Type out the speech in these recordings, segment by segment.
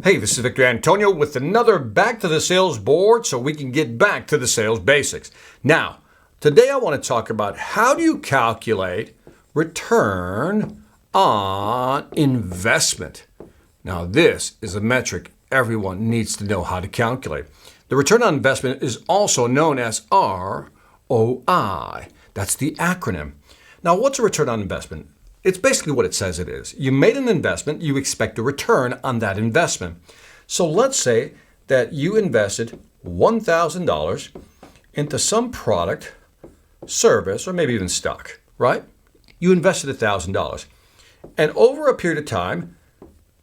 Hey, this is Victor Antonio with another Back to the Sales board so we can get back to the sales basics. Now, today I want to talk about how do you calculate return on investment. Now, this is a metric everyone needs to know how to calculate. The return on investment is also known as ROI. That's the acronym. Now, what's a return on investment? It's basically what it says it is. You made an investment, you expect a return on that investment. So let's say that you invested $1,000 into some product, service, or maybe even stock, right? You invested $1,000. And over a period of time,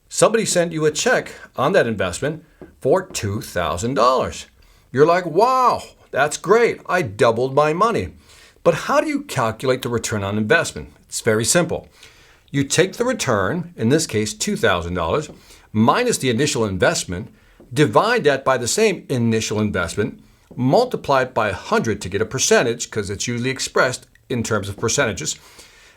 somebody sent you a check on that investment for $2,000. You're like, wow, that's great. I doubled my money. But how do you calculate the return on investment? It's very simple. You take the return, in this case $2,000, minus the initial investment, divide that by the same initial investment, multiply it by 100 to get a percentage, because it's usually expressed in terms of percentages.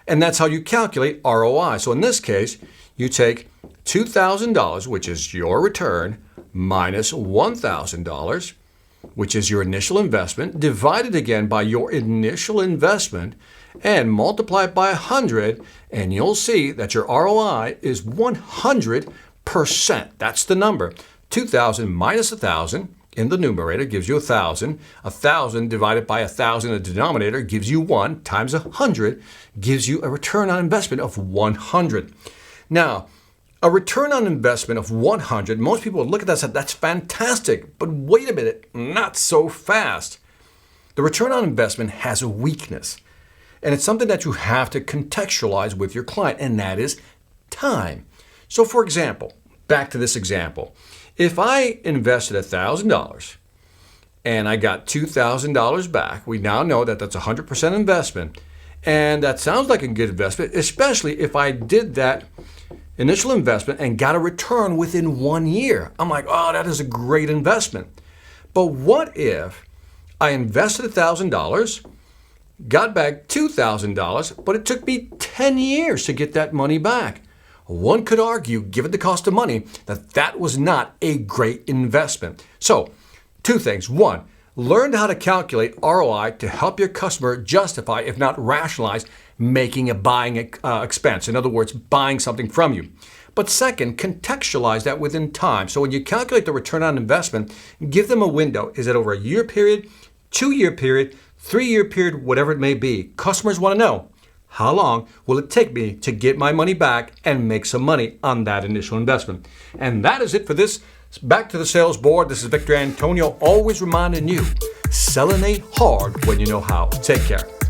And that's how you calculate ROI. So in this case, you take $2,000, which is your return, minus $1,000, which is your initial investment, divided again by your initial investment, and multiply it by 100, and you'll see that your ROI is 100%. That's the number. 2,000 minus 1,000 in the numerator gives you 1,000. 1,000 divided by 1,000 in the denominator gives you 1, times 100 gives you a return on investment of 100. Now, a return on investment of 100, most people would look at that and say, that's fantastic, but wait a minute, not so fast. The return on investment has a weakness, and it's something that you have to contextualize with your client, and that is time. So for example, back to this example, if I invested $1,000 and I got $2,000 back, we now know that that's 100% investment, and that sounds like a good investment, especially if I did that initial investment and got a return within 1 year. I'm like, oh, that is a great investment. But what if I invested $1,000, got back $2,000, but it took me 10 years to get that money back? One could argue, given the cost of money, that that was not a great investment. So, two things. One, learn how to calculate ROI to help your customer justify, if not rationalize, making a buying expense. In other words, buying something from you. But second, contextualize that within time. So when you calculate the return on investment, give them a window. Is it over a year period, 2-year period, 3-year period, whatever it may be? Customers want to know, how long will it take me to get my money back and make some money on that initial investment? And that is it for this Back to the Sales board. This is Victor Antonio, always reminding you, selenate hard when you know how. Take care.